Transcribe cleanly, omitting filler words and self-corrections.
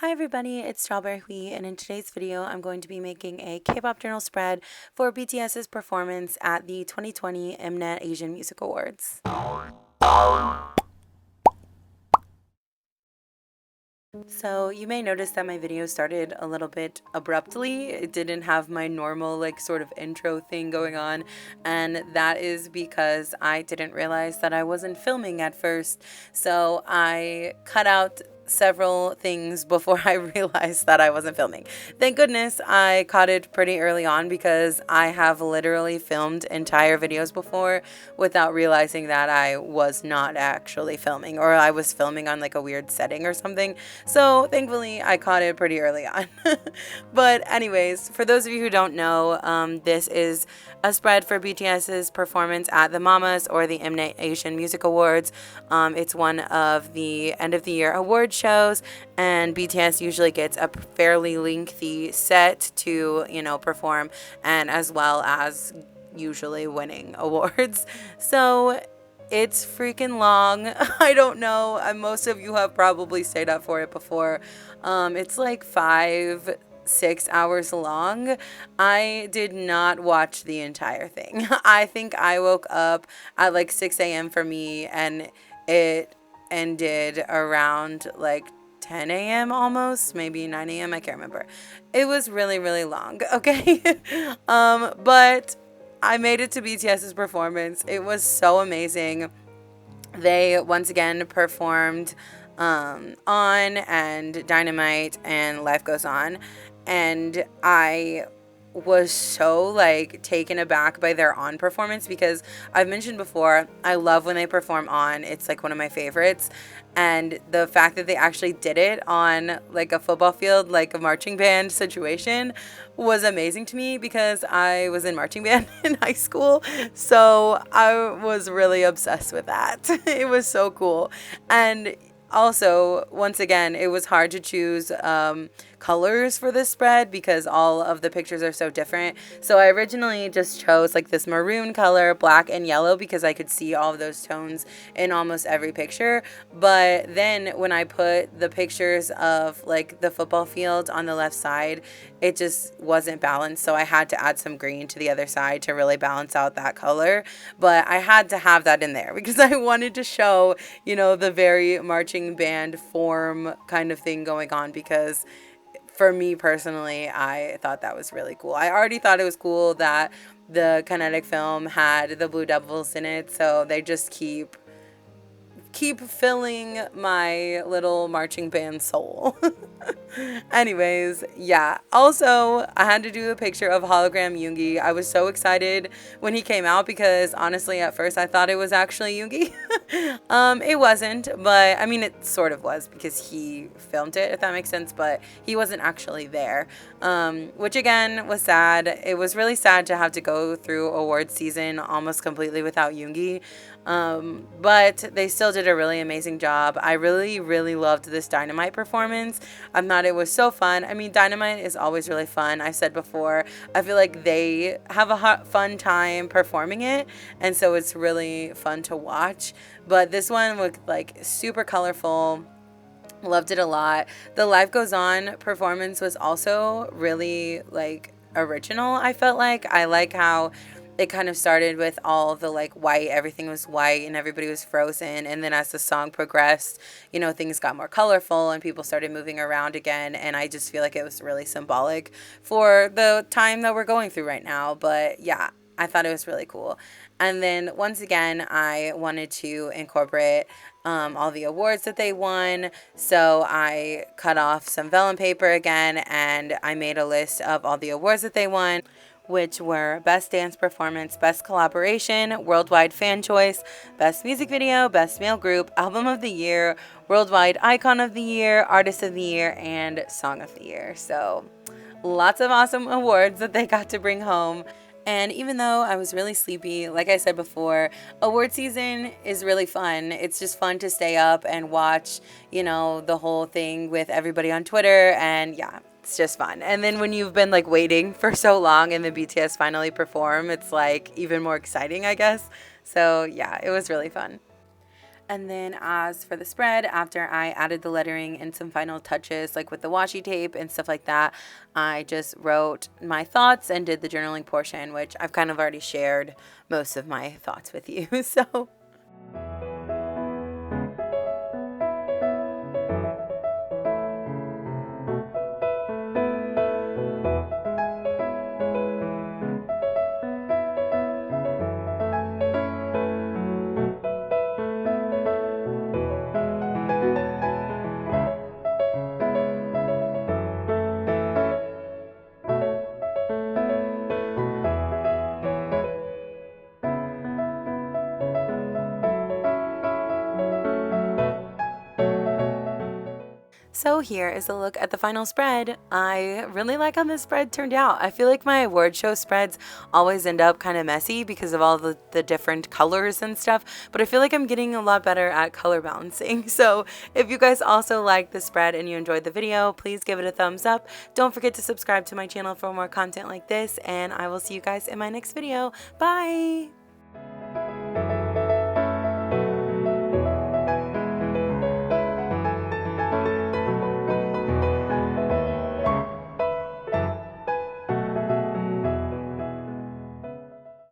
Hi everybody, it's Strawberry Hui, and in today's video, I'm going to be making a K-pop journal spread for BTS's performance at the 2020 mnet Asian Music Awards. So you may notice that my video started a little bit abruptly. It didn't have my normal sort of intro thing going on, and that is because I didn't realize that I wasn't filming at first. So I cut out several things before I realized that I wasn't filming. Thank goodness I caught it pretty early on, because I have literally filmed entire videos before without realizing that I was not actually filming, or I was filming on a weird setting or something. So thankfully I caught it pretty early on. But anyways, for those of you who don't know, this is a spread for BTS's performance at the Mamas, or the mnet Asian Music Awards. It's one of the end of the year award shows, and BTS usually gets a fairly lengthy set to, perform, and as well as usually winning awards. So it's freaking long. I don't know. Most of you have probably stayed up for it before. It's like 5-6 hours long. I did not watch the entire thing. I think I woke up at 6 a.m. for me, and it ended around 10 a.m. almost, maybe 9 a.m. I can't remember. It was really, really long. Okay. But I made it to BTS's performance. It was so amazing. They once again performed On and Dynamite and Life Goes On. And I was so taken aback by their On performance, because I've mentioned before, I love when they perform On. It's one of my favorites. And the fact that they actually did it on a football field, a marching band situation, was amazing to me, because I was in marching band in high school. So I was really obsessed with that. It was so cool. And also, once again, it was hard to choose colors for this spread, because all of the pictures are so different. So I originally just chose this maroon color, black and yellow, because I could see all of those tones in almost every picture. But then when I put the pictures of the football field on the left side, it just wasn't balanced. So I had to add some green to the other side to really balance out that color. But I had to have that in there because I wanted to show, the very marching band form kind of thing going on, because for me personally, I thought that was really cool. I already thought it was cool that the Kinetic film had the Blue Devils in it, so they just keep filling my little marching band soul. Anyways, yeah. Also, I had to do a picture of hologram Yoongi. I was so excited when he came out, because honestly, at first I thought it was actually Yoongi. It wasn't, but I mean, it sort of was, because he filmed it, if that makes sense, but he wasn't actually there. Which again was sad. It was really sad to have to go through awards season almost completely without Yoongi. But they still did a really amazing job. I really, really loved this Dynamite performance. I thought it was so fun. I mean, Dynamite is always really fun. I've said before, I feel like they have a fun time performing it, and so it's really fun to watch. But this one was super colorful. Loved it a lot. The Life Goes On performance was also really original. I felt I like how it kind of started with all the white, everything was white and everybody was frozen, and then as the song progressed, things got more colorful and people started moving around again, and I just feel like it was really symbolic for the time that we're going through right now. But yeah, I thought it was really cool. And then once again, I wanted to incorporate all the awards that they won. So I cut off some vellum paper again, and I made a list of all the awards that they won, which were Best Dance Performance, Best Collaboration, Worldwide Fan Choice, Best Music Video, Best Male Group, Album of the Year, Worldwide Icon of the Year, Artist of the Year, and Song of the Year. So lots of awesome awards that they got to bring home. And even though I was really sleepy, like I said before, award season is really fun. It's just fun to stay up and watch, the whole thing with everybody on Twitter. And yeah, it's just fun. And then when you've been waiting for so long and the BTS finally perform, it's even more exciting, I guess. So yeah, it was really fun. And then as for the spread, after I added the lettering and some final touches like with the washi tape and stuff like that, I just wrote my thoughts and did the journaling portion, which I've kind of already shared most of my thoughts with you. So So here is a look at the final spread. I really like how this spread turned out. I feel like my award show spreads always end up kind of messy because of all the different colors and stuff, but I feel like I'm getting a lot better at color balancing. So if you guys also like the spread and you enjoyed the video, please give it a thumbs up. Don't forget to subscribe to my channel for more content like this, and I will see you guys in my next video. Bye!